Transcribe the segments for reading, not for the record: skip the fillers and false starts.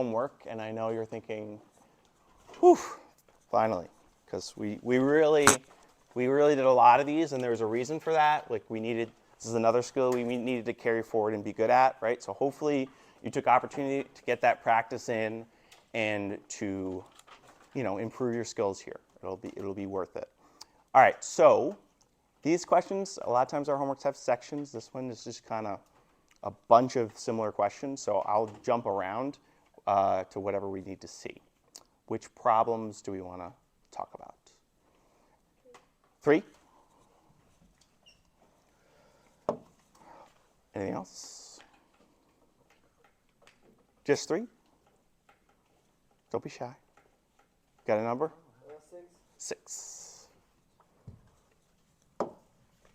homework, and I know you're thinking, whew, finally, because we really did a lot of these, and there's a reason for that. Like this is another skill we needed to carry forward and be good at, right? So hopefully you took opportunity to get that practice in and to, improve your skills here. It'll be worth it. All right, so these questions, a lot of times our homeworks have sections. This one is just kind of a bunch of similar questions, so I'll jump around to whatever we need to see. Which problems do we want to talk about? 3? Anything else? Just 3? Don't be shy. Got a number? 6.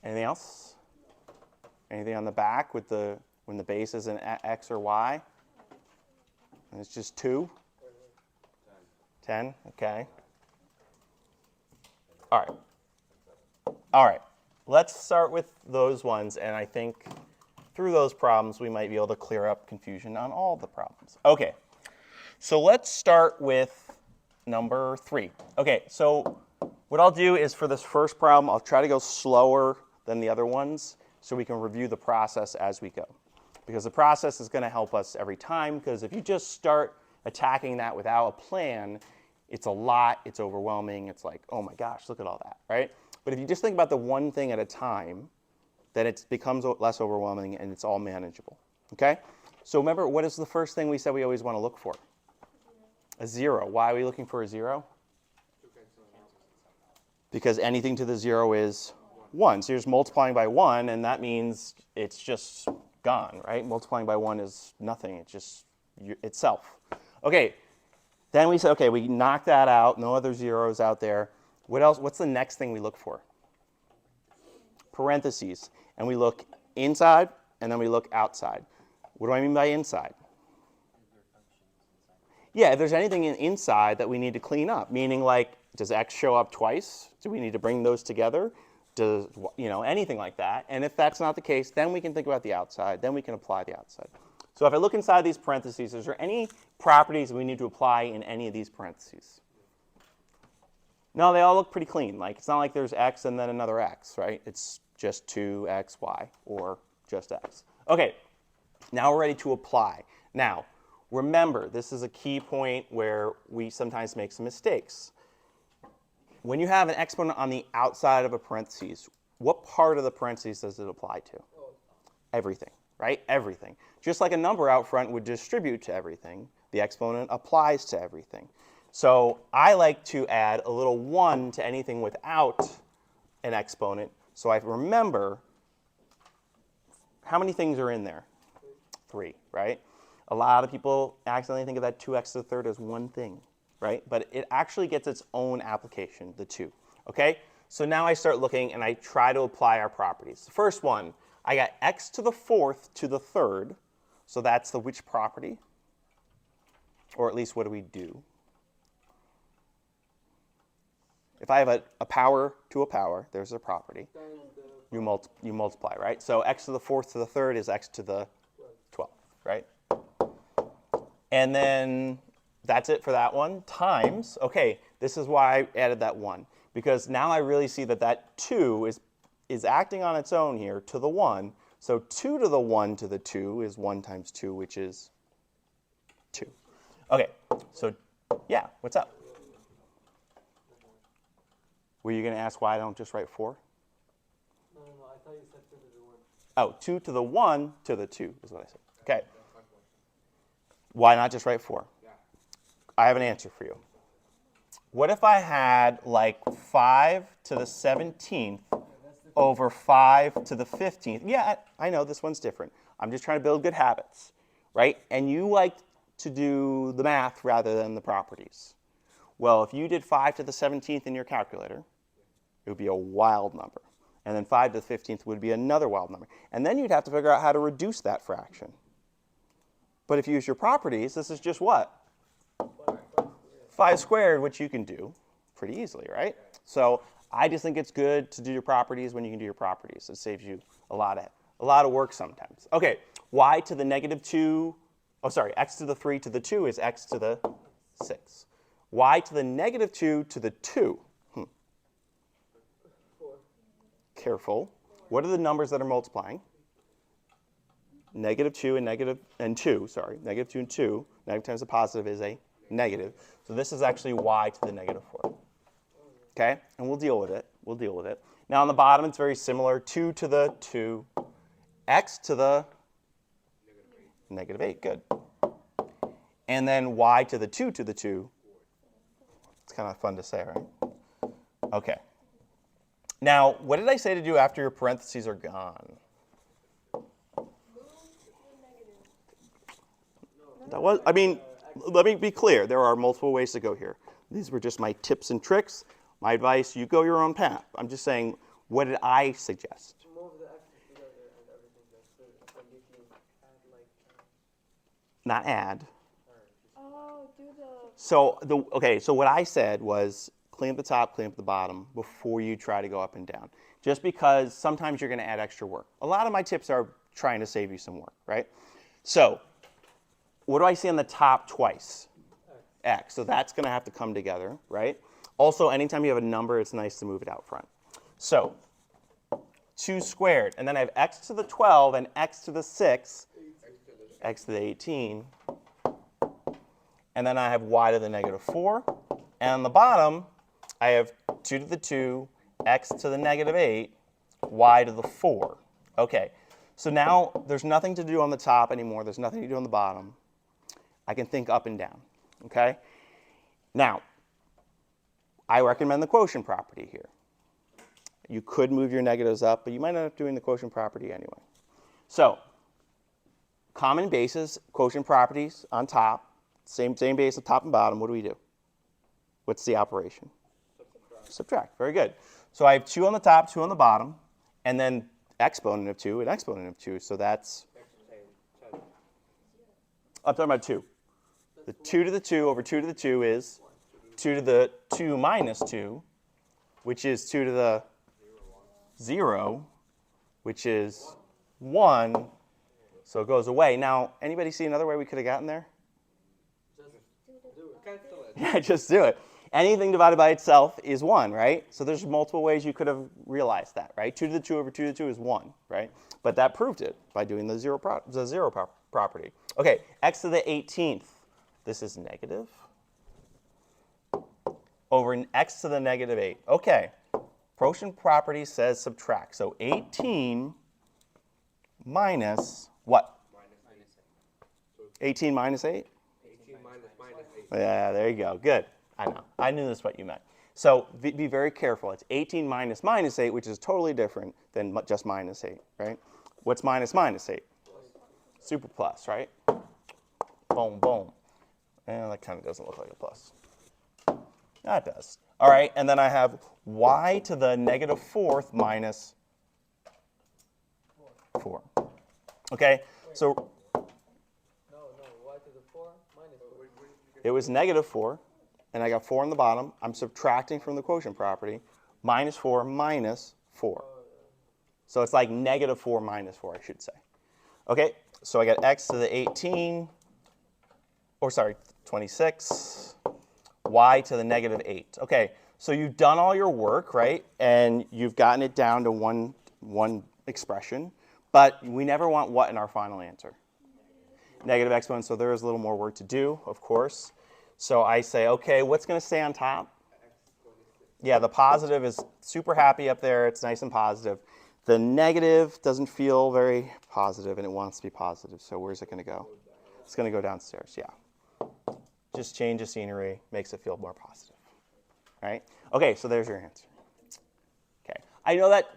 Anything else? Anything on the back with when the base is an x or y? And it's just 2? 10? Okay. All right. Let's start with those ones, and I think through those problems we might be able to clear up confusion on all the problems. Okay. So let's start with number 3. Okay, so what I'll do is for this first problem, I'll try to go slower than the other ones so we can review the process as we go. Because the process is going to help us every time, because if you just start attacking that without a plan, it's a lot, it's overwhelming, it's like, oh my gosh, look at all that, right? But if you just think about the one thing at a time, then it becomes less overwhelming and it's all manageable, okay? So remember, what is the first thing we said we always want to look for? A 0. Why are we looking for a 0? Because anything to the 0 is 1. So you're just multiplying by 1, and that means it's just gone, right? Multiplying by 1 is nothing. It's just itself. Okay, then we said, okay, we knocked that out. No other zeros out there. What else? What's the next thing we look for? Parentheses. And we look inside, and then we look outside. What do I mean by inside? Yeah, if there's anything inside that we need to clean up, meaning like, does x show up twice? Do we need to bring those together? Does, anything like that. And if that's not the case, then we can think about the outside. Then we can apply the outside. So if I look inside these parentheses, is there any properties we need to apply in any of these parentheses? No, they all look pretty clean. Like, it's not like there's x and then another x, right? It's just 2xy or just x. Okay, now we're ready to apply. Now, remember, this is a key point where we sometimes make some mistakes. When you have an exponent on the outside of a parentheses, what part of the parentheses does it apply to? Everything, right? Everything. Just like a number out front would distribute to everything, the exponent applies to everything. So I like to add a little 1 to anything without an exponent, so I remember how many things are in there? 3, right? A lot of people accidentally think of that 2x to the third as one thing, right? But it actually gets its own application, the 2, okay? So now I start looking and I try to apply our properties. The first one, I got x to the 4th to the 3rd, so that's the which property? Or at least what do we do? If I have a power to a power, there's a property. You multiply, right? So x to the 4th to the 3rd is x to the 12th, right? And then that's it for that one. Times, okay, this is why I added that 1. Because now I really see that that 2 is acting on its own here to the 1. So 2 to the 1 to the 2 is 1 times 2, which is 2. Okay, so yeah, what's up? Were you going to ask why I don't just write 4? No, I thought you said 2 to the 1. Oh, 2 to the 1 to the 2 is what I said. Okay. Why not just write 4? Yeah. I have an answer for you. What if I had like 5 to the 17th over 5 to the 15th? Yeah, I know this one's different. I'm just trying to build good habits, right? And you like to do the math rather than the properties. Well, if you did 5 to the 17th in your calculator, it would be a wild number. And then 5 to the 15th would be another wild number. And then you'd have to figure out how to reduce that fraction. But if you use your properties, this is just what? 5 squared, which you can do pretty easily, right? So I just think it's good to do your properties when you can do your properties. It saves you a lot of work sometimes. Okay, y to the negative 2 oh, sorry, x to the 3 to the 2 is x to the 6. Y to the negative 2 to the 2. 4. Careful. What are the numbers that are multiplying? Negative 2 and 2, sorry. Negative 2 and 2. Negative times a positive is a negative. So this is actually y to the negative 4. Okay? And we'll deal with it. We'll deal with it. Now on the bottom, it's very similar. 2 to the 2. X to the negative 8. Good. And then y to the 2 to the 2. It's kind of fun to say, right? Okay. Now, what did I say to do after your parentheses are gone? That was, I mean, let me be clear. There are multiple ways to go here. These were just my tips and tricks. My advice, you go your own path. I'm just saying, what did I suggest? Move the x's together and everything that's like you can add like Not add. Oh, do the. So what I said was clean up the top, clean up the bottom before you try to go up and down. Just because sometimes you're going to add extra work. A lot of my tips are trying to save you some work, right? So what do I see on the top twice? X. So that's going to have to come together, right? Also, anytime you have a number, it's nice to move it out front. So 2 squared. And then I have x to the 12 and x to the 6, x to the 18. And then I have y to the negative 4. And on the bottom, I have 2 to the 2, x to the negative 8, y to the 4. Okay, so now there's nothing to do on the top anymore. There's nothing to do on the bottom. I can think up and down, okay? Now, I recommend the quotient property here. You could move your negatives up, but you might end up doing the quotient property anyway. So, common bases, quotient properties on top, same base at top and bottom. What do? What's the operation? Subtract. Very good. So I have 2 on the top, 2 on the bottom, and then exponent of 2 and exponent of 2. So that's, I'm talking about 2. The 2 to the 2 over 2 to the 2 is 2 to the 2 minus 2, which is 2 to the 0, which is 1. So it goes away. Now, anybody see another way we could have gotten there? Yeah, just do it. Anything divided by itself is 1, right? So there's multiple ways you could have realized that, right? 2 to the 2 over 2 to the 2 is 1, right? But that proved it by doing the zero property. Okay, x to the 18th. This is negative over an x to the negative 8. Okay, quotient property says subtract. So 18 minus what? 18 minus 8? 18 minus 8. Yeah, there you go. Good. I know. I knew that's what you meant. So be very careful. It's 18 minus minus 8, which is totally different than just minus 8, right? What's minus minus 8? Super plus, right? Boom, boom. And that kind of doesn't look like a plus. That does. All right, and then I have y to the negative 4th minus 4. Okay, so no, y to the 4 minus 4. it was negative 4, and I got 4 on the bottom. I'm subtracting from the quotient property. Minus 4 minus 4. So it's like negative 4 minus 4, I should say. Okay, so I got x to the 18, or sorry, 26, y to the negative 8. Okay, so you've done all your work, right? And you've gotten it down to one expression, but we never want what in our final answer? Negative exponent, so there is a little more work to do, of course. So I say, okay, what's going to stay on top? Yeah, the positive is super happy up there. It's nice and positive. The negative doesn't feel very positive, and it wants to be positive. So where's it going to go? It's going to go downstairs, yeah. Just change the scenery, makes it feel more positive. All right? Okay, so there's your answer. Okay. I know that,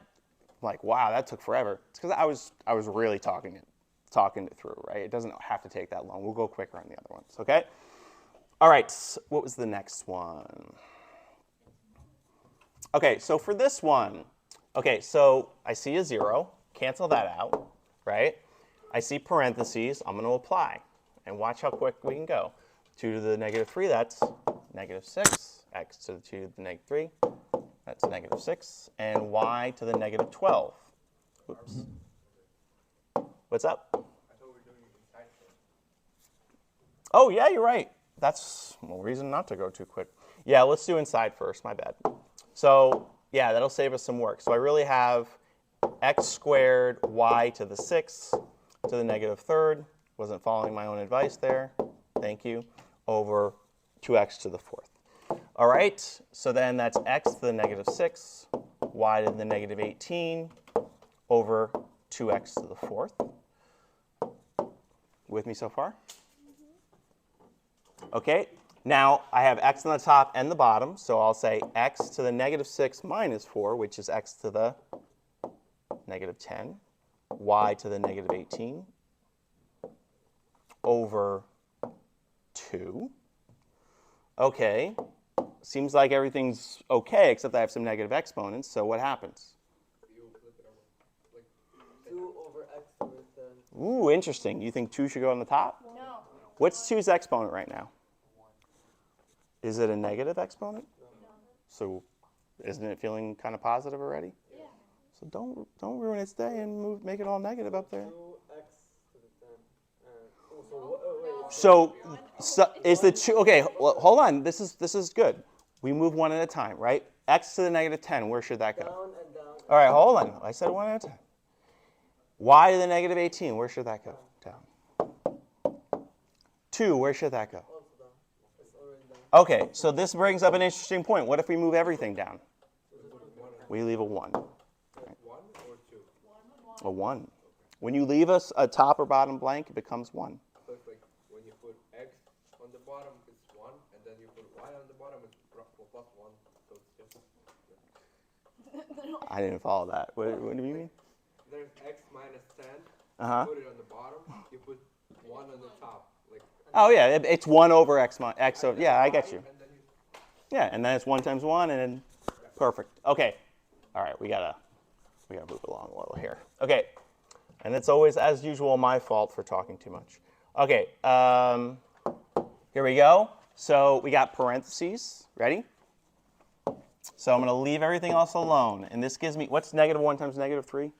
like, wow, that took forever. It's because I was really talking it through, right? It doesn't have to take that long. We'll go quicker on the other ones, okay? All right, what was the next one? Okay, so for this one, okay, so I see a 0. Cancel that out, right? I see parentheses. I'm going to apply. And watch how quick we can go. 2 to the negative 3, that's negative 6. X to the 2 to the negative 3, that's negative 6. And y to the negative 12. Oops. What's up? I thought we were doing it inside first. Oh, yeah, you're right. That's no reason not to go too quick. Yeah, let's do inside first. My bad. So, yeah, that'll save us some work. So I really have x squared y to the 6th to the negative third. Wasn't following my own advice there. Thank you. Over 2x to the 4th. All right, so then that's x to the negative 6, y to the negative 18 over 2x to the 4th. With me so far? Okay, now I have x on the top and the bottom, so I'll say x to the negative 6 minus 4, which is x to the negative 10, y to the negative 18 over 2. Okay, seems like everything's okay, except I have some negative exponents, so what happens? You flip it over. Like, 2 over x over 10. Ooh, interesting. You think 2 should go on the top? No. What's 2's exponent right now? Is it a negative exponent? So isn't it feeling kind of positive already? Yeah. So don't ruin its day and make it all negative up there. 2x to the 10. Wait. So is the 2, okay, well, hold on. This is good. We move one at a time, right? X to the negative 10, where should that go? Down and down. All right, hold on. I said one at a time. Y to the negative 18, where should that go? Down. 2, where should that go? Also down. It's already down. Okay, so this brings up an interesting point. What if we move everything down? We leave a 1. 1 or 2? A 1. When you leave us a top or bottom blank, it becomes 1. So it's like when you put x on the bottom, it's 1, and then you put y on the bottom, it's plus 1. So it's just. I didn't follow that. What do you mean? There's x minus 10. Uh-huh. You put it on the bottom, you put 1 on the top. Like, Oh, yeah, it's 1 over x. So, yeah, I get you. and then you. Yeah, and then it's 1 times 1, and then perfect. Okay. All right, we gotta move along a little here. Okay. And it's always, as usual, my fault for talking too much. Okay, here we go. So we got parentheses. Ready? So I'm going to leave everything else alone. And this gives me, what's negative 1 times negative 3?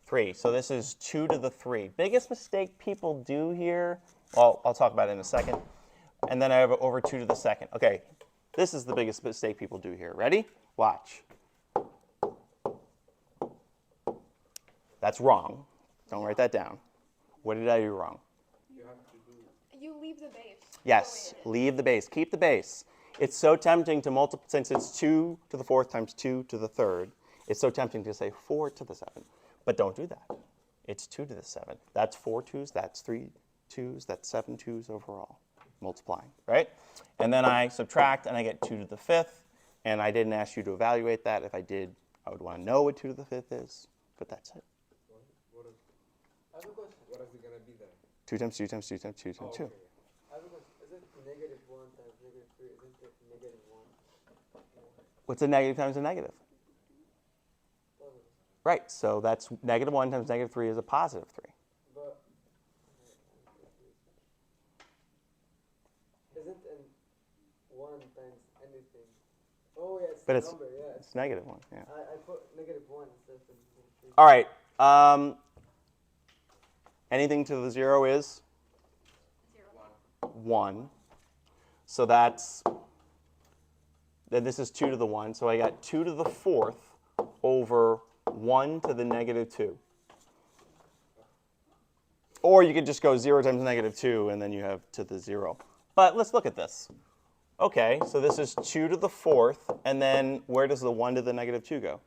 3. So this is 2 to the 3. Biggest mistake people do here, well, I'll talk about it in a second. And then I have over 2 to the 2nd. Okay, this is the biggest mistake people do here. Ready? Watch. That's wrong. Don't write that down. What did I do wrong? You have to do. You leave the base. Yes, leave the base. Keep the base. It's so tempting to multiply, since it's 2 to the 4th times 2 to the 3rd, it's so tempting to say 4 to the 7th. But don't do that. It's 2 to the 7th. That's 4 2's, that's 3 2's, that's 7 2's overall, multiplying, right? And then I subtract, and I get 2 to the 5th. And I didn't ask you to evaluate that. If I did, I would want to know what 2 to the 5th is. But that's it. I have a question. What is it going to be then? 2 times 2 times 2 times 2 times 2. Okay. I have a question. Is it negative 1 times negative 3? Isn't it negative 1? What's a negative times a negative? Positive. Right, so that's negative 1 times negative 3 is a positive 3. But isn't in 1 times anything? Oh, yeah, it's But the it's- number, yeah. It's negative 1, yeah. I put negative 1 instead of negative 3. All right, anything to the 0 is? 1. So that's, then this is 2 to the 1. So I got 2 to the 4th over 1 to the negative 2. Or you could just go 0 times negative 2, and then you have to the 0. But let's look at this. Okay, so this is 2 to the 4th, and then where does the 1 to the negative 2 go?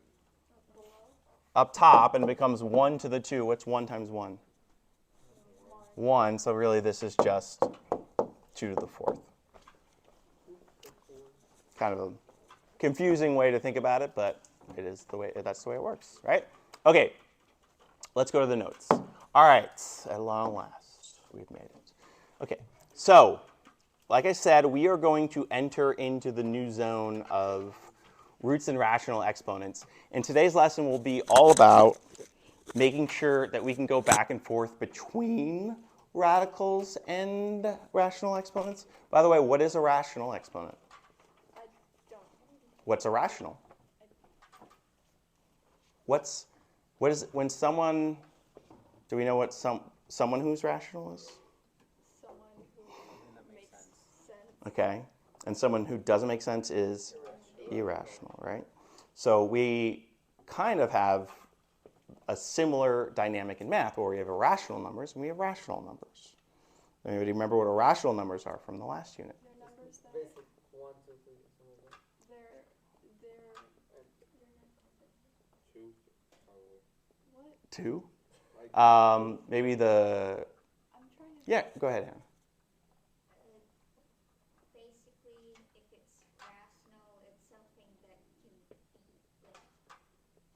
Up top, and it becomes 1 to the 2. What's 1 times 1? 1, so really this is just 2 to the 4th. Kind of a confusing way to think about it, but it is the way, that's the way it works, right? Okay, let's go to the notes. All right, at long last, we've made it. Okay, so like I said, we are going to enter into the new zone of roots and rational exponents. And today's lesson will be all about making sure that we can go back and forth between radicals and rational exponents. By the way, what is a rational exponent? I don't. What's a rational? What is when someone, do we know what someone who's rational is? Someone who okay? And someone who doesn't make sense is irrational, right? So we kind of have a similar dynamic in math where we have irrational numbers and we have rational numbers. Anybody remember what irrational numbers are from the last unit? They're numbers that Basic 1, 2, 3, something like that. they're Two, probably. what? 2? Like, Maybe the, I'm trying to. yeah, go ahead, Hannah. Basically, if it's rational, it's something that can be like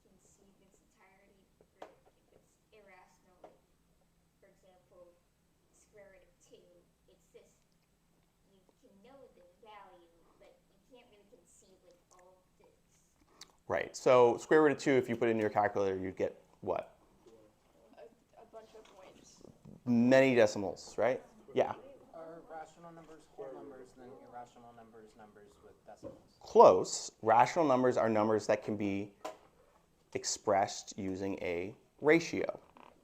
conceived in its entirety. But if it's irrational, like for example, square root of 2, it's this. You can know the value, but you can't really conceive with all of this. Right, so square root of 2, if you put it in your calculator, you'd get what? A bunch of points. Many decimals, right? Yeah. Are rational numbers whole numbers, then irrational numbers numbers with decimals? Close. Rational numbers are numbers that can be expressed using a ratio.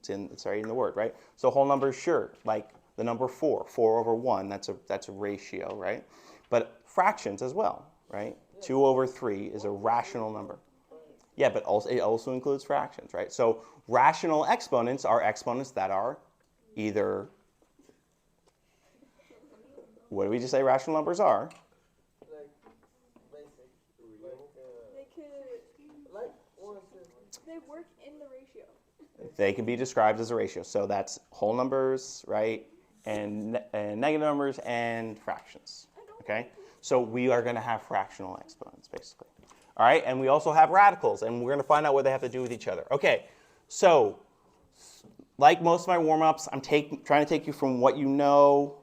It's already in the word, right? So whole numbers, sure, like the number 4 over 1, that's a ratio, right? But fractions as well, right? 2 over 3 is a rational number. Yeah, but also it also includes fractions, right? So rational exponents are exponents that are either, what did we just say rational numbers are? Like, basic. They could. Like 1, 2, They work in the ratio. They can be described as a ratio. So that's whole numbers, right? And negative numbers and fractions, okay? So we are going to have fractional exponents, basically. All right, and we also have radicals, and we're going to find out what they have to do with each other. Okay, so like most of my warm-ups, I'm trying to take you from what you know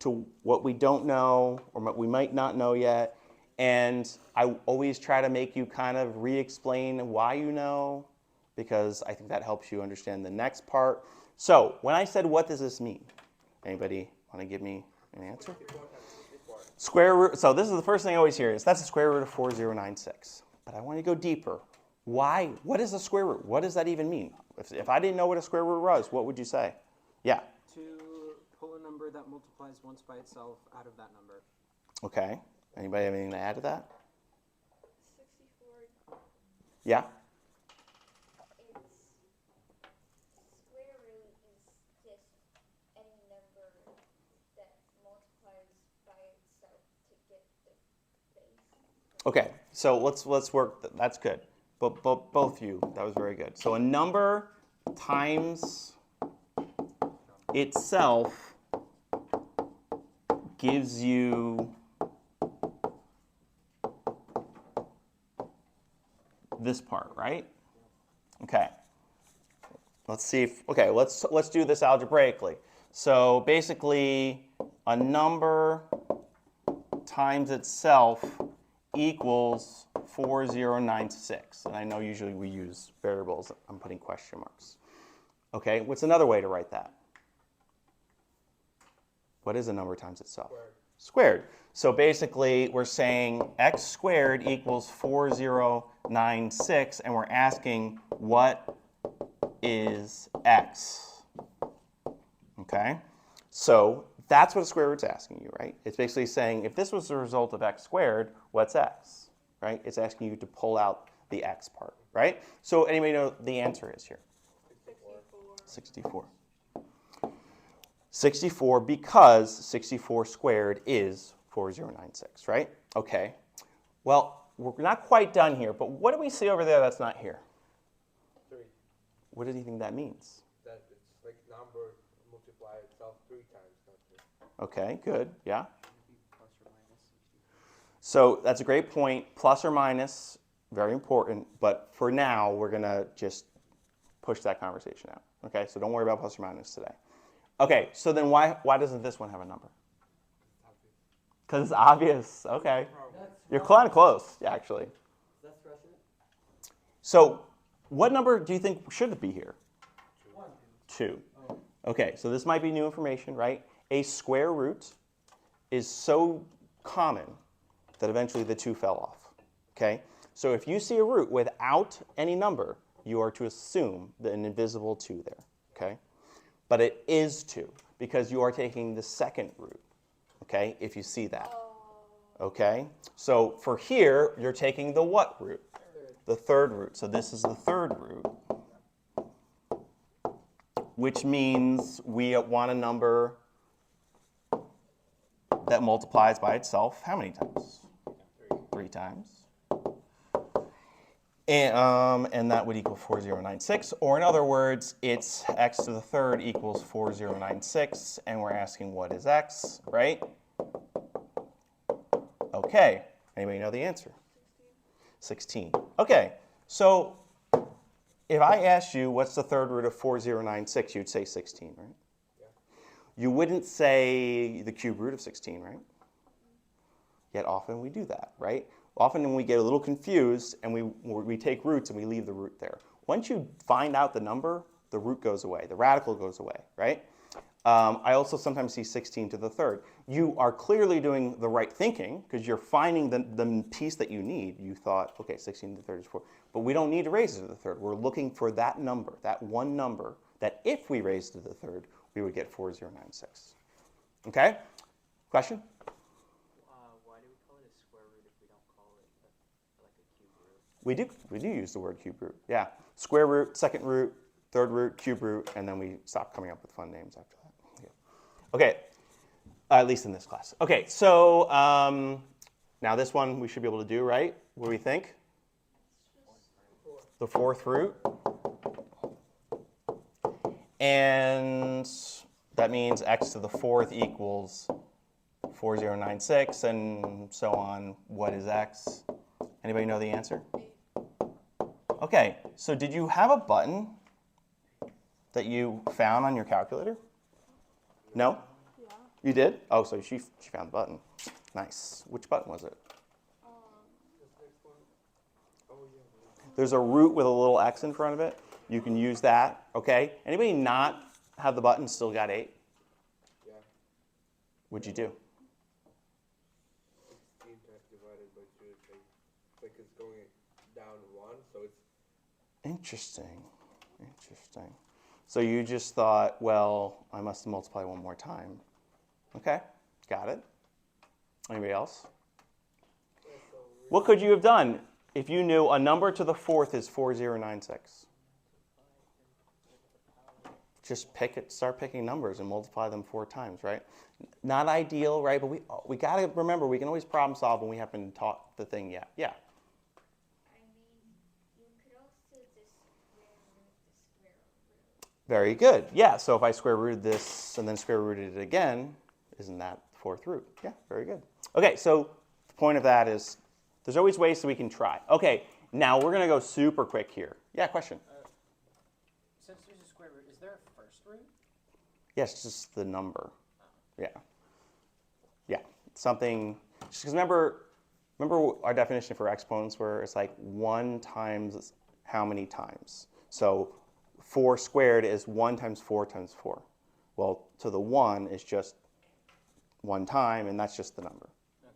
to what we don't know or what we might not know yet. And I always try to make you kind of re-explain why you know, because I think that helps you understand the next part. So when I said, what does this mean? Anybody want to give me an answer? Square root, so this is the first thing I always hear is that's the square root of 4096. But I want to go deeper. Why? What is a square root? What does that even mean? If I didn't know what a square root was, what would you say? Yeah. To pull a number that multiplies once by itself out of that number. Okay. Anybody have anything to add to that? 64. Yeah. It's square root is just any number that multiplies by itself to get the base. Okay. So let's work. That's good. But both of you, that was very good. So a number times itself gives you this part, right? Okay. Let's see if, okay, let's do this algebraically. So basically a number times itself equals 4096. And I know usually we use variables. I'm putting question marks. Okay, what's another way to write that? What is a number times itself? Squared. So basically we're saying x squared equals 4096, and we're asking what is x? Okay, so that's what a square root's asking you, right? It's basically saying if this was the result of x squared, what's x, right? It's asking you to pull out the x part, right? So anybody know what the answer is here? 64. 64 because 64 squared is 4096, right? Okay. Well, we're not quite done here, but what do we see over there that's not here? 3. What do you think that means? That it's like number multiply itself 3 times, not 2. Okay, good. Yeah. Plus or minus 64. So that's a great point. Plus or minus, very important. But for now, we're going to just push that conversation out. Okay, so don't worry about plus or minus today. Okay, so then why doesn't this one have a number? Because it's obvious. Okay. You're kind of close, actually. That's rational. So what number do you think should it be here? 1. 2. Okay, so this might be new information, right? A square root is so common that eventually the 2 fell off. Okay? So if you see a root without any number, you are to assume an invisible 2 there. Okay? But it is 2 because you are taking the second root. Okay? If you see that. Oh. Okay? So for here, you're taking the what root? The third root. So this is the third root, which means we want a number that multiplies by itself how many times? 3 times. And that would equal 4096. Or in other words, it's x to the third equals 4096, and we're asking what is x, right? Okay. Anybody know the answer? 16. Okay. So if I asked you what's the third root of 4096, you'd say 16, right? Yeah. You wouldn't say the cube root of 16, right? Yet often we do that, right? Often when we get a little confused and we take roots and we leave the root there. Once you find out the number, the root goes away, the radical goes away, right? I also sometimes see 16 to the third. You are clearly doing the right thinking because you're finding the piece that you need. You thought, okay, 16 to the third is 4. But we don't need to raise it to the third. We're looking for that number, that one number, that if we raised it to the third, we would get 4096. Okay? Question? Why do we call it a square root if we don't call it like a cube root? We do use the word cube root. Yeah. Square root, second root, third root, cube root, and then we stop coming up with fun names after that. Yeah. Okay. At least in this class. Okay, so now this one we should be able to do, right? What do we think? The fourth root. And that means x to the fourth equals 4096, and so on. What is x? Anybody know the answer? Okay, so did you have a button that you found on your calculator? No? Yeah. You did? Oh, so she found the button. Nice. Which button was it? There's a root with a little x in front of it. You can use that, okay? Anybody not have the button still got 8? Yeah. What'd you do? 16 divided by 2 is like it's going down 1, so it's Interesting. Interesting. So you just thought, well, I must multiply one more time. Okay, got it. Anybody else? What could you have done if you knew a number to the fourth is 4096? Just pick it, start picking numbers and multiply them 4 times, right? Not ideal, right? But we got to remember we can always problem solve when we haven't taught the thing yet. Yeah. I mean, you could also just square root the square root. Very good. Yeah. So if I square rooted this and then square rooted it again, isn't that the fourth root? Yeah. Very good. Okay. So the point of that is there's always ways that we can try. Okay. Now we're going to go super quick here. Yeah. Question. Since there's a square root, is there a first root? Yes, just the number. Yeah. Yeah. Something. Just because remember our definition for exponents where it's like 1 times how many times? So 4 squared is 1 times 4 times 4. Well, to the 1 is just 1 time, and that's just the number.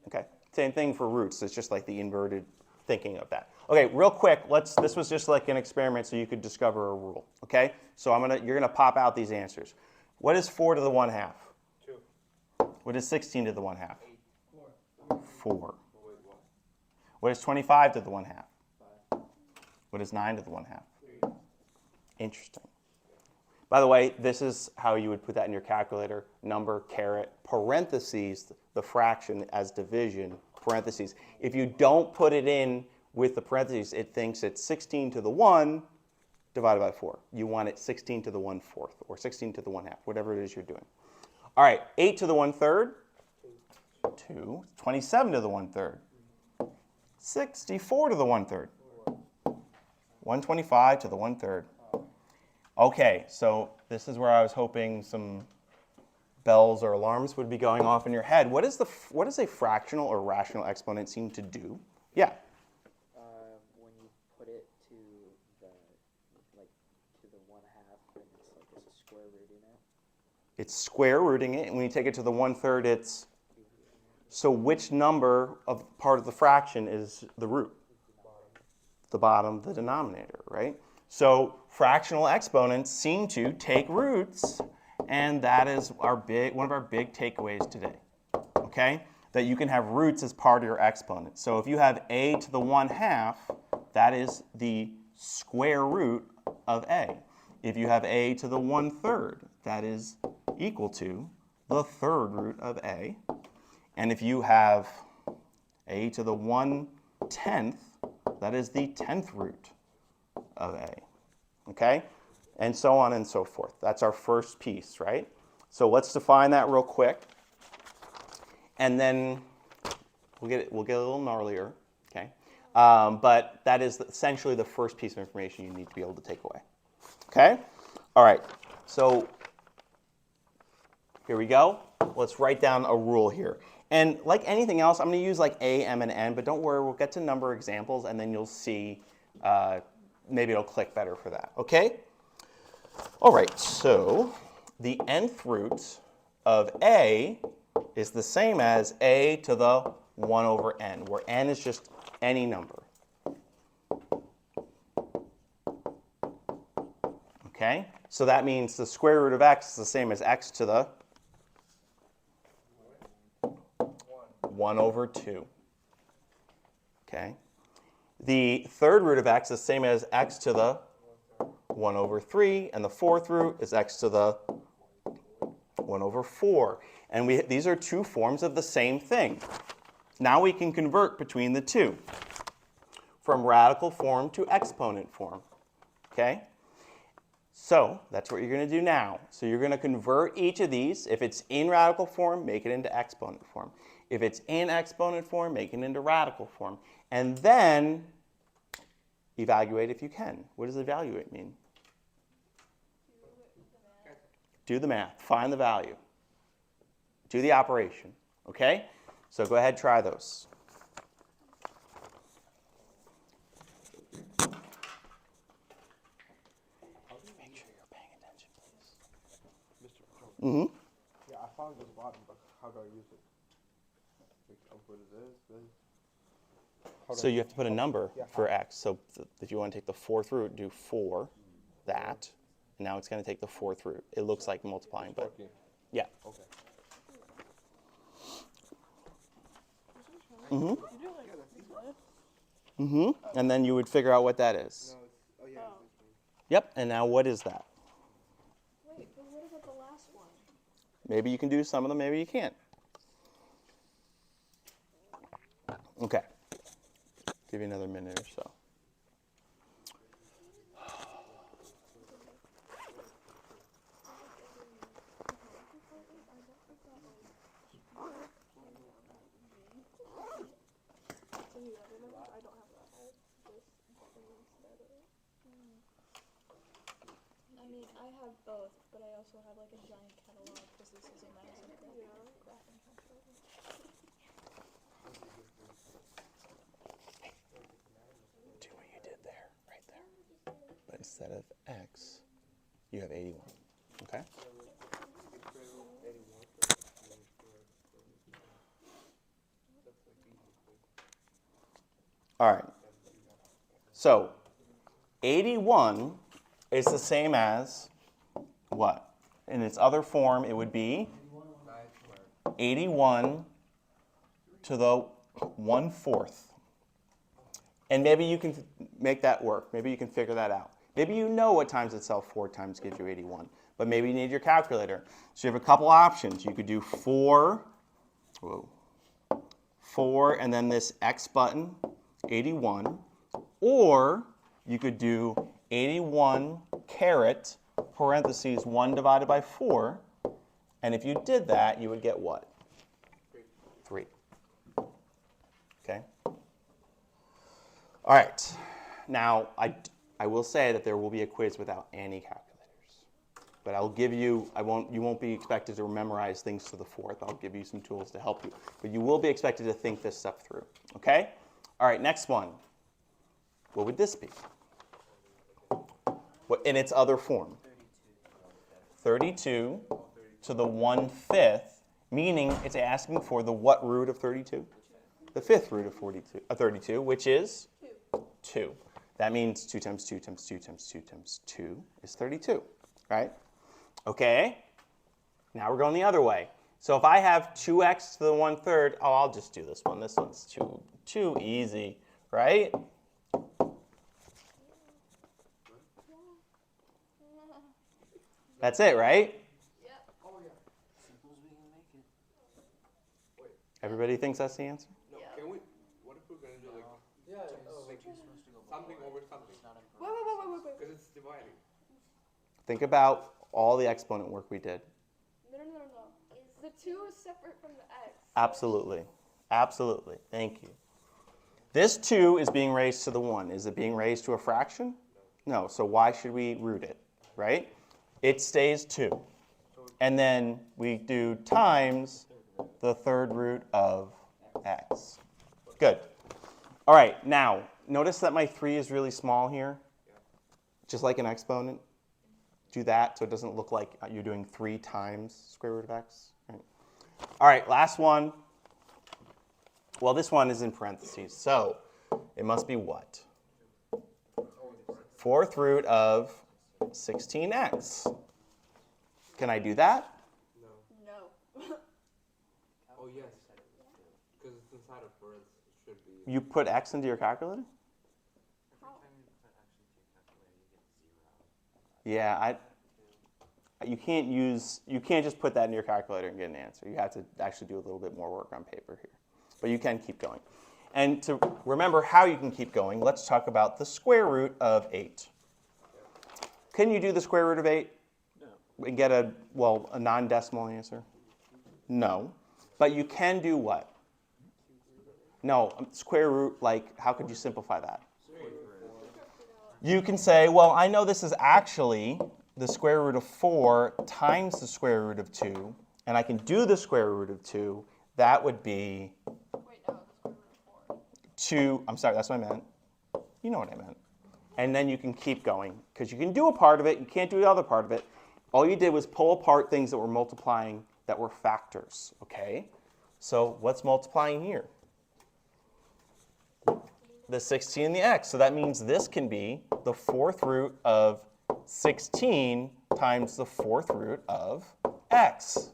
Okay. Same thing for roots. It's just like the inverted thinking of that. Okay, real quick. This was just like an experiment, so you could discover a rule. Okay. So you're gonna pop out these answers. What is 4 to the 1/2? 2. What is 16 to the 1/2? 4. 4. What is 25 to the 1/2? 5. What is 9 to the 1/2? 3. Interesting. By the way, this is how you would put that in your calculator. Number, caret, parentheses, the fraction as division, parentheses. If you don't put it in with the parentheses, it thinks it's 16 to the 1 divided by 4. You want it 16 to the 1/4 or 16 to the 1/2, whatever it is you're doing. All right, 8 to the 1/3, 2. 27 to the 1/3, 64 to the 1/3, 125 to the 1/3. Okay, so this is where I was hoping some bells or alarms would be going off in your head. What does a fractional or rational exponent seem to do? Yeah. When you put it to the 1/2, and it's like there's a square root in it. It's square rooting it, and when you take it to the 1/3, it's so which number of part of the fraction is the root? The bottom, the denominator, right? So fractional exponents seem to take roots, and that is one of our big takeaways today. Okay? that you can have roots as part of your exponent. So if you have a to the 1/2, that is the square root of a. If you have a to the 1/3, that is equal to the third root of a. And if you have a to the 1/10, that is the 10th root of a. Okay? And so on and so forth. That's our first piece, right? So let's define that real quick. And then we'll get a little gnarlier, okay? But that is essentially the first piece of information you need to be able to take away. Okay? All right. So here we go. Let's write down a rule here. And like anything else, I'm going to use like a, m, and n, but don't worry, we'll get to number examples, and then you'll see maybe it'll click better for that. Okay? All right, so the nth root of a is the same as a to the 1/n, where n is just any number. Okay? So that means the square root of x is the same as x to the 1/2. Okay? The third root of x is the same as x to the 1/3, and the fourth root is x to the 1/4. And these are two forms of the same thing. Now we can convert between the two, from radical form to exponent form. Okay? So that's what you're going to do now. So you're going to convert each of these. If it's in radical form, make it into exponent form. If it's in exponent form, make it into radical form. And then evaluate if you can. What does evaluate mean? Do the math. Find the value. Do the operation. Okay? So go ahead, try those. Make sure you're paying attention, please. Mr. Mm-hmm. Yeah, I found this bottom, but how do I use it? Like, I'll put this. So you have to put a number for x. So if you want to take the fourth root, do 4, that. And now it's going to take the fourth root. It looks like multiplying, but 14. yeah. Okay. Mm-hmm. Mm-hmm. And then you would figure out what that is. No, it's, oh yeah, it's this one. Yep. And now what is that? Wait, but what about the last one? Maybe you can do some of them, maybe you can't. Okay. Give you another minute or so. I mean, I have both, but I also have like a giant catalog because this is a massive graphing calculator. Do what you did there, right there. But instead of x, you have 81. Okay? All right. So 81 is the same as what? In its other form, it would be 81 to the 1/4. And maybe you can make that work. Maybe you can figure that out. Maybe you know what times itself 4 times gives you 81. But maybe you need your calculator. So you have a couple options. You could do 4, 4, and then this X button, 81. Or you could do 81 caret, parentheses, 1 divided by 4. And if you did that, you would get what? 3. Okay? All right. Now, I will say that there will be a quiz without any calculators. But I'll give you, you won't be expected to memorize things to the fourth. I'll give you some tools to help you. But you will be expected to think this stuff through. Okay? All right, next one. What would this be? What, in its other form? 32 to the 1/5, meaning it's asking for the what root of 32? The fifth root of 32, which is 2. That means 2 times 2 times 2 times 2 times 2 is 32, right? Okay, now we're going the other way. So if I have 2x to the 1/3, oh, I'll just do this one. This one's too easy, right? That's it, right? Oh yeah. Simple as we can make it. Wait. Everybody thinks that's the answer? No. Can we? What if we're gonna do like Yeah. Oh. like something over something? It's not in Wait. Because it's dividing. Think about all the exponent work we did. No. The 2 is separate from the x. Absolutely. Absolutely. Thank you. This 2 is being raised to the 1. Is it being raised to a fraction? No. So why should we root it, right? It stays 2. And then we do times the 3rd root of x. Good. All right. Now, notice that my 3 is really small here, just like an exponent. Do that so it doesn't look like you're doing 3 times square root of x. Right. All right, last one. Well, this one is in parentheses, so it must be what? 4th root of 16x. Can I do that? No. Oh yes. Because it's inside of parentheses. It should be. You put x into your calculator? Every time you put x into your calculator, you get 0. Yeah, you can't just put that in your calculator and get an answer. You have to actually do a little bit more work on paper here. But you can keep going. And to remember how you can keep going, let's talk about the square root of 8. Can you do the square root of 8? No. And get a non-decimal answer? No. But you can do what? No, square root, like, how could you simplify that? You can say, well, I know this is actually the square root of 4 times the square root of 2, and I can do the square root of 2. That would be Wait, no, the square root of 4. 2. I'm sorry, that's what I meant. You know what I meant. And then you can keep going, because you can do a part of it, you can't do the other part of it. All you did was pull apart things that were multiplying that were factors, okay? So what's multiplying here? The 16 and the x. So that means this can be the 4th root of 16 times the 4th root of x.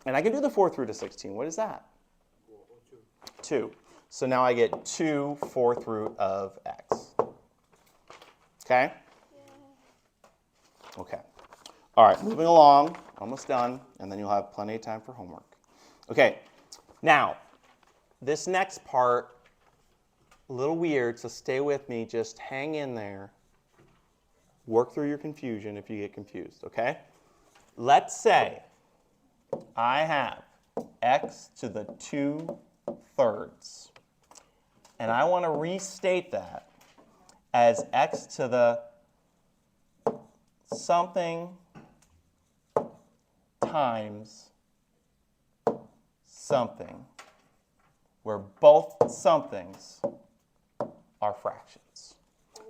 And I can do the 4th root of 16. What is that? 2. So now I get 2 4th root of x. Okay? Okay. All right, moving along. Almost done. And then you'll have plenty of time for homework. Okay. Now, this next part, a little weird, so stay with me. Just hang in there. Work through your confusion if you get confused, okay? Let's say I have x to the 2/3. And I want to restate that as x to the something times something, where both somethings are fractions.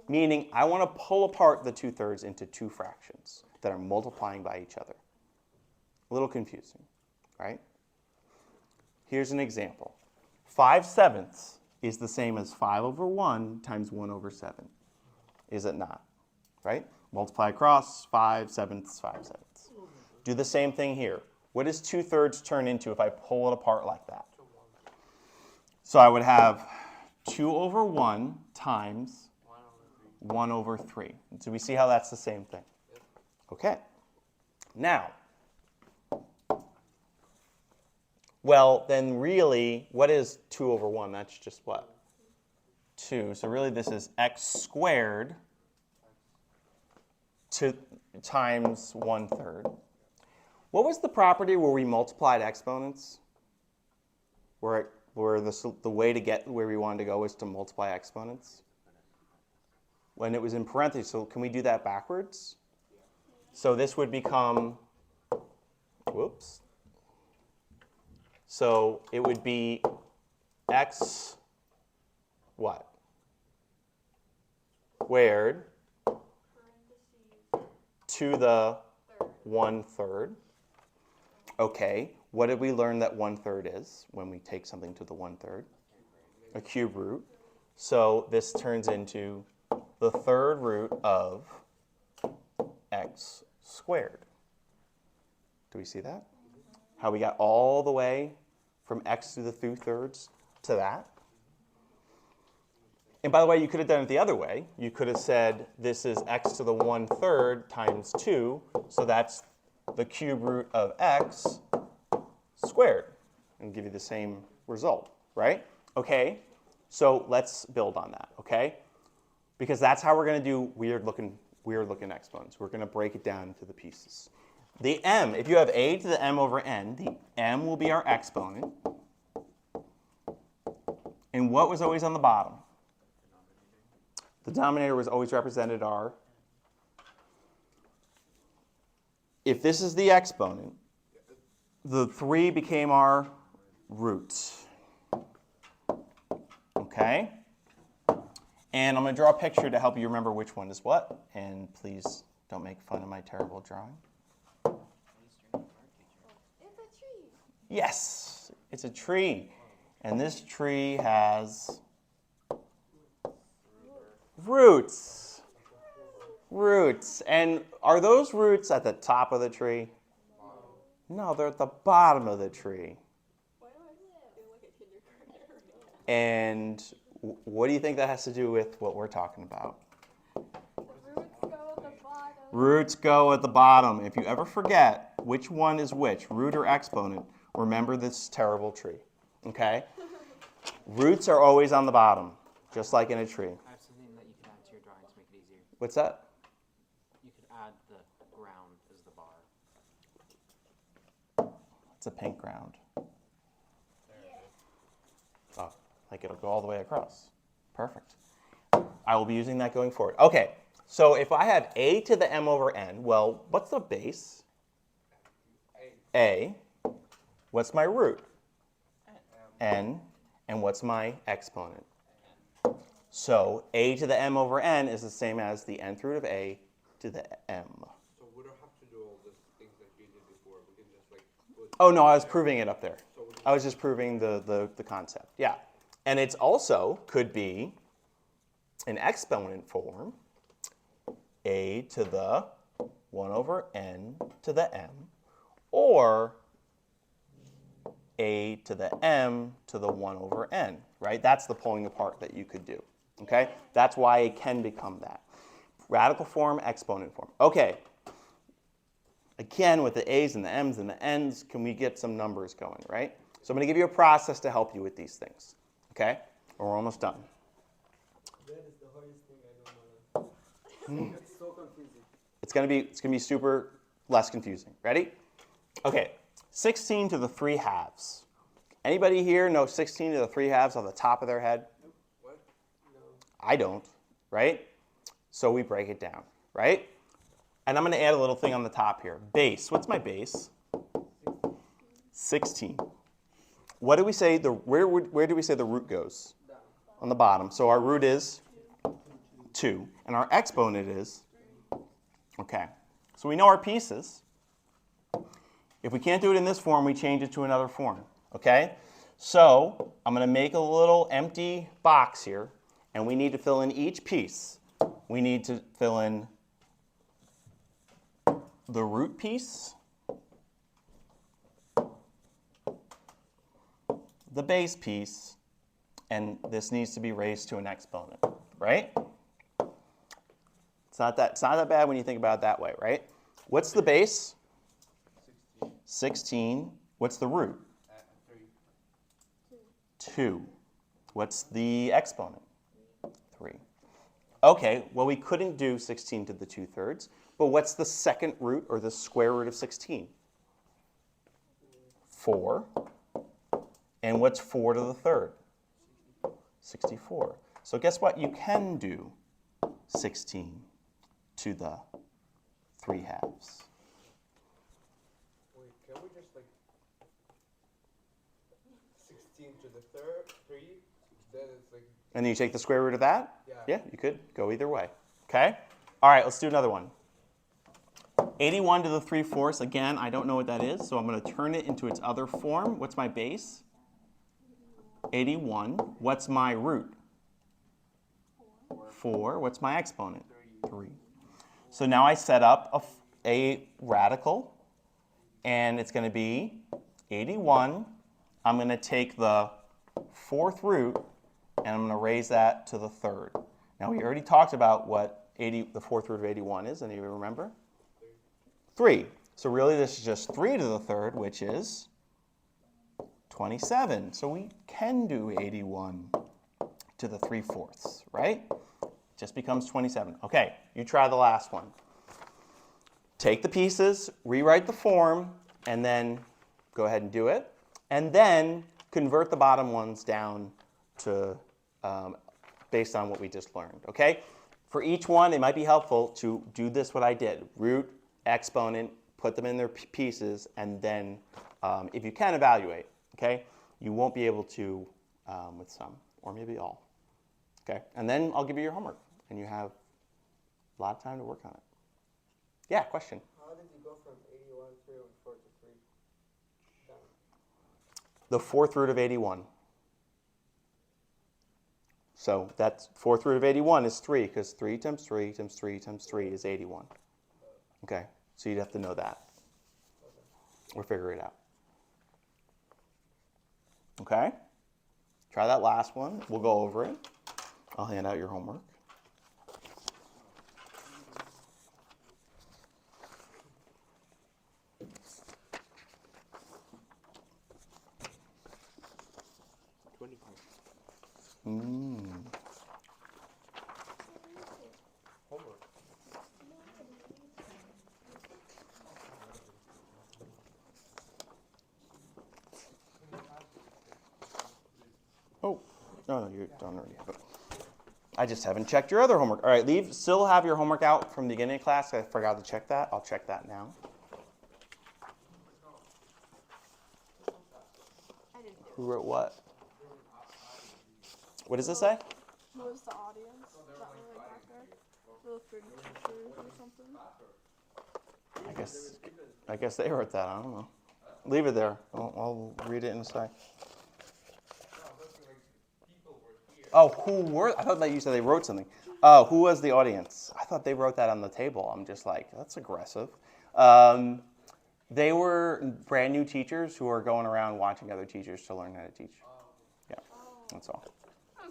Meaning I want to pull apart the 2/3 into 2 fractions that are multiplying by each other. A little confusing, right? Here's an example. 5/7 is the same as 5/1 times 1/7. Is it not? Right? Multiply across, 5/7, 5/7. Do the same thing here. What does 2/3 turn into if I pull it apart like that? So I would have 2/1 times 1/3. So we see how that's the same thing. Okay. Now, well, then really, what is 2/1? That's just what? 2. So really this is x squared times 1/3. What was the property where we multiplied exponents? Where the way to get where we wanted to go is to multiply exponents? When it was in parentheses, so can we do that backwards? So this would become, whoops. So it would be x what? Squared to the 1/3. Okay, what did we learn that 1/3 is when we take something to the 1/3? A cube root. So this turns into the 3rd root of x squared. Do we see that? How we got all the way from x to the 2/3 to that. And by the way, you could have done it the other way. You could have said this is x to the 1/3 times 2, so that's the cube root of x squared, and give you the same result, right? Okay, so let's build on that, okay? Because that's how we're going to do weird looking exponents. We're going to break it down into the pieces. The m, if you have a to the m over n, the m will be our exponent. And what was always on the bottom? The denominator was always represented our. If this is the exponent, the 3 became our root. Okay? And I'm going to draw a picture to help you remember which one is what. And please don't make fun of my terrible drawing. It's a tree. Yes, it's a tree. And this tree has roots. Roots. And are those roots at the top of the tree? No, they're at the bottom of the tree. Why do I feel like a kindergartner? And what do you think that has to do with what we're talking about? The roots go at the bottom. Roots go at the bottom. If you ever forget which one is which, root or exponent, remember this terrible tree. Okay? Roots are always on the bottom, just like in a tree. I have something that you can add to your drawing to make it easier. What's that? You could add the ground as the bar. It's a pink ground. Oh, like it'll go all the way across. Perfect. I will be using that going forward. Okay, so if I have a to the m over n, well, what's the base? A. What's my root? N. And what's my exponent? So a to the m over n is the same as the nth root of a to the m. So we don't have to do all the things that you did before. We can just like put. Oh, no, I was proving it up there. I was just proving the concept. Yeah. And it's also could be an exponent form, a to the 1 over n to the m, or a to the m to the 1 over n, right? That's the pulling apart that you could do, okay? That's why it can become that. Radical form, exponent form. Okay. Again, with the a's and the m's and the n's, can we get some numbers going, right? So I'm going to give you a process to help you with these things, okay? We're almost done. That is the hardest thing I don't know. It's so confusing. It's going to be super less confusing. Ready? Okay. 16 to the 3 halves. Anybody here know 16 to the 3 halves on the top of their head? What? No. I don't, right? So we break it down, right? And I'm going to add a little thing on the top here. Base. What's my base? 16. What do we say? Where do we say the root goes? Down. On the bottom. So our root is 2. And our exponent is? Okay. So we know our pieces. If we can't do it in this form, we change it to another form. Okay? So I'm going to make a little empty box here. And we need to fill in each piece. We need to fill in the root piece, the base piece, and this needs to be raised to an exponent, right? It's not that bad when you think about it that way, right? What's the base? 16. What's the root? 2. What's the exponent? 3. Okay, well, we couldn't do 16 to the 2/3, but what's the second root or the square root of 16? 4. And what's 4 to the 3rd? 64. So guess what? You can do 16 to the 3 halves. Wait, can we just like 16 to the third, 3, then it's like, And then you take the square root of that? yeah. Yeah, you could go either way. Okay? All right, let's do another one. 81 to the 3/4. Again, I don't know what that is, so I'm going to turn it into its other form. What's my base? 81. What's my root? 4. What's my exponent? 3. So now I set up a radical, and it's going to be 81, I'm going to take the fourth root and I'm going to raise that to the third. Now, we already talked about what the fourth root of 81 is. Any of you remember? 3. So really, this is just 3 to the third, which is 27. So we can do 81 to the 3/4, right? Just becomes 27. Okay, you try the last one. Take the pieces, rewrite the form, and then go ahead and do it. And then convert the bottom ones down to based on what we just learned, okay? For each one, it might be helpful to do this what I did. Root, exponent, put them in their pieces, and then if you can, evaluate, okay? You won't be able to with some, or maybe all, okay? And then I'll give you your homework, and you have a lot of time to work on it. Yeah, question? How did you go from 81 to 3 to 3? Down. The fourth root of 81. So that's fourth root of 81 is 3, because 3 times 3 times 3 times 3 is 81. Okay, so you'd have to know that. Or figure it out. Okay? Try that last one. We'll go over it. I'll hand out your homework. Homework. Oh, no, you're done already. But I just haven't checked your other homework. All right, still have your homework out from the beginning of class. I forgot to check that. I'll check that now. I didn't do Who wrote what? What does it say? Who was the audience that were like back there? They look pretty teachers or something. I guess they wrote that. I don't know. Leave it there. I'll read it in a sec. Oh, who were? I thought that you said they wrote something. Oh, who was the audience? I thought they wrote that on the table. I'm just like, that's aggressive. They were brand new teachers who are going around watching other teachers to learn how to teach. Yeah, that's all. I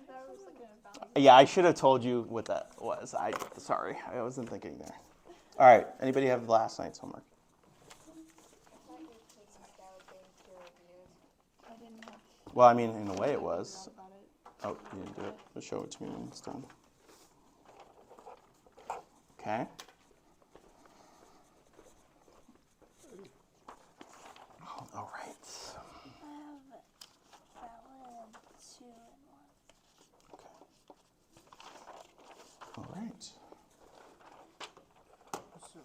thought it was like an about. Yeah, I should have told you what that was. Sorry, I wasn't thinking there. All right, anybody have last night's homework? I thought your case style being peer reviewed. I didn't have. Well, I mean, in a way it was. About it. Oh, you didn't do it. Just show it to me when it's done. Okay. All right. I have that one and 2 and 1. Okay. All right. So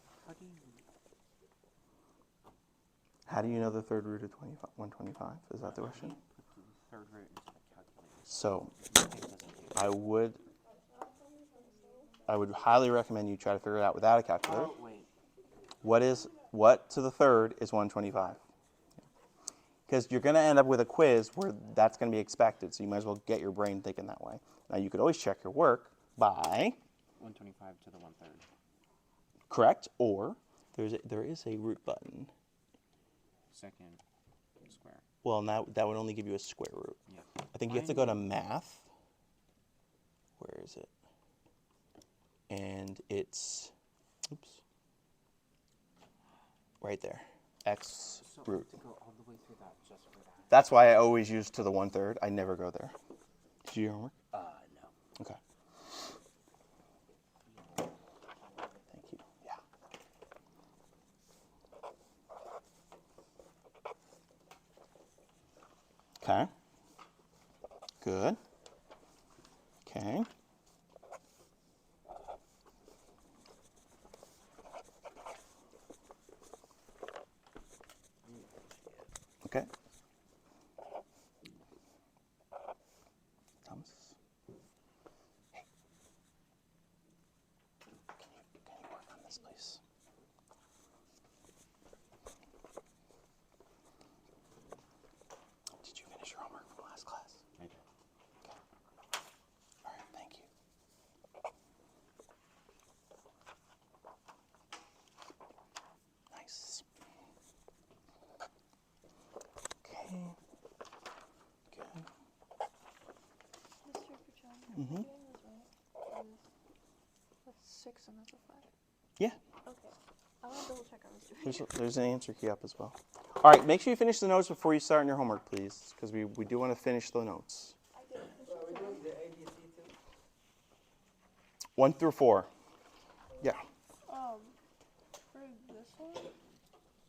How do you know the third root of 125? Is that the question? put the third root into the calculator? So It doesn't do I would highly recommend you try to figure it out without a calculator. Oh, wait. What to the third is 125? Because you're going to end up with a quiz where that's going to be expected, so you might as well get your brain thinking that way. Now, you could always check your work by 125 to the 1/3. correct, or there is a root button. Second square. Well, now that would only give you a square root. Yeah. I think you have to go to math. Where is it? And it's, oops, right there, x So root. I have to go all the way through that just for that? That's why I always use to the 1/3. I never go there. Did you do your homework? No. Okay. Thank you. Yeah. Okay. Good. Okay. Okay. Thomas. Hey. Can you work on this, please? Did you finish your homework from last class? I did. Okay. All right, thank you. Getting this right is that's 6 and that's a 5. Yeah. Okay. I want to double check I was doing it. There's an answer key up as well. All right, make sure you finish the notes before you start on your homework, please, because we do want to finish the notes. I did. Are we doing the ABC too? 1 through 4. Yeah. For this one,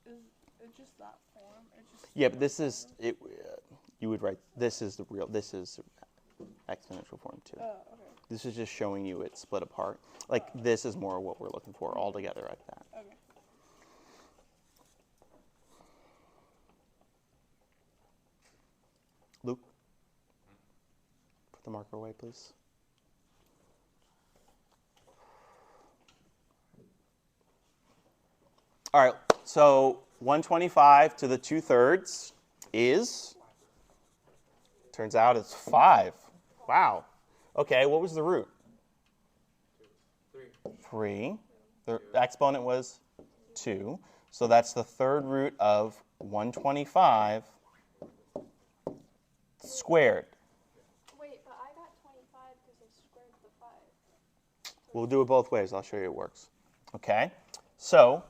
is it just that form? It just Yeah, but this is it. You would write. This is the real. This is exponential form too. Oh, okay. This is just showing you it split apart. Like this is more what we're looking for all together like that. Okay. Luke, put the marker away, please. All right, so 125 to the 2/3 is, turns out it's 5. Wow. Okay, what was the root? 3. The exponent was 2. So that's the third root of 125 squared. Wait, but I got 25 because I squared the 5. We'll do it both ways. I'll show you it works. Okay, so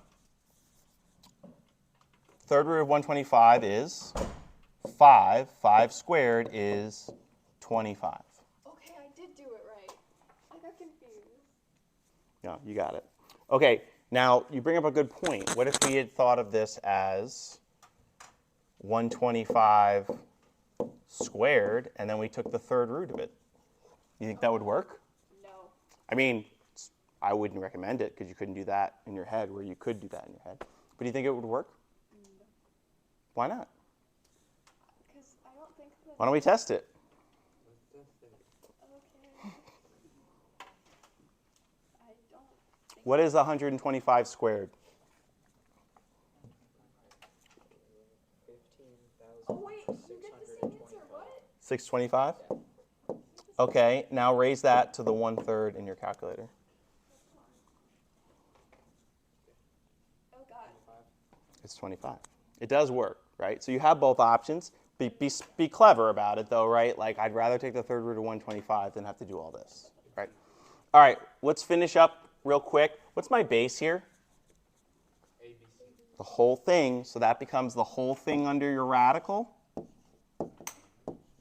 third root of 125 is 5. 5 squared is 25. Okay, I did do it right. I got confused. No, you got it. Okay, now you bring up a good point. What if we had thought of this as 125 squared, and then we took the third root of it? You think that would work? No. I mean, I wouldn't recommend it because you couldn't do that in your head where you could do that in your head. But do you think it would work? No. Why not? Because I don't think that. Why don't we test it? Okay. I don't think. What is 125 squared? 15,625. Oh, wait, you get the same answer. What? 625? Okay, now raise that to the 1/3 in your calculator. Oh, God. It's 25. It does work, right? So you have both options. Be clever about it, though, right? Like, I'd rather take the third root of 125 than have to do all this, right? All right, let's finish up real quick. What's my base here? ABC. The whole thing. So that becomes the whole thing under your radical.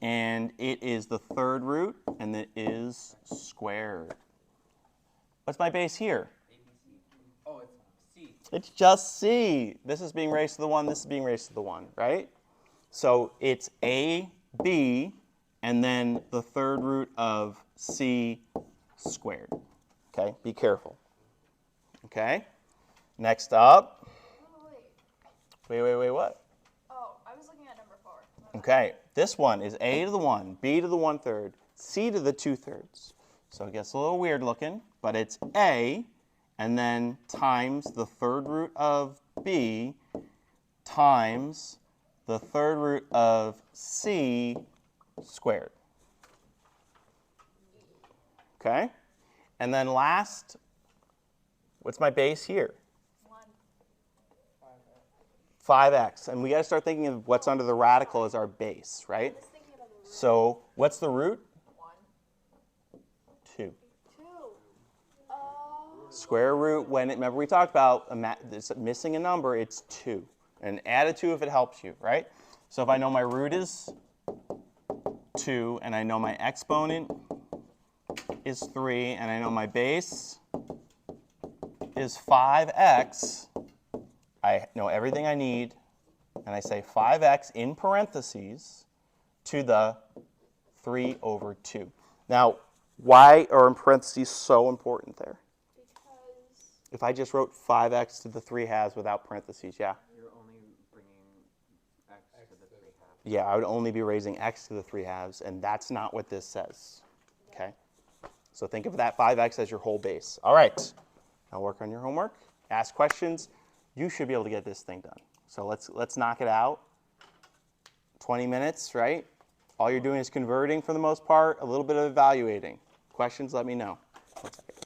And it is the third root, and it is squared. What's my base here? Oh, it's C. It's just C. This is being raised to the 1. This is being raised to the 1, right? So it's A, B, and then the third root of C squared. Okay, be careful. Okay, next up. Oh, wait. Wait, what? Oh, I was looking at number 4. Okay, this one is A to the 1, B to the 1/3, C to the 2/3. So it gets a little weird looking, but it's A, and then times the third root of B times the third root of C squared. Okay? And then last, what's my base here? 1. 5x. And we got to start thinking of what's under the radical as our base, right? I was thinking of the root. So what's the root? 1. 2. 2. Oh. Square root, remember we talked about missing a number, it's 2. And add a 2 if it helps you, right? So if I know my root is 2, and I know my exponent is 3, and I know my base is 5x, I know everything I need, and I say 5x in parentheses to the 3/2. Now, why are in parentheses so important there? Because. If I just wrote 5x to the 3/2 without parentheses, yeah? You're only bringing x to the 3/2. Yeah, I would only be raising x to the 3/2, and that's not what this says, okay? So think of that 5x as your whole base. All right, now work on your homework, ask questions. You should be able to get this thing done. So let's knock it out. 20 minutes, right? All you're doing is converting for the most part, a little bit of evaluating. Questions, let me know. 1 second.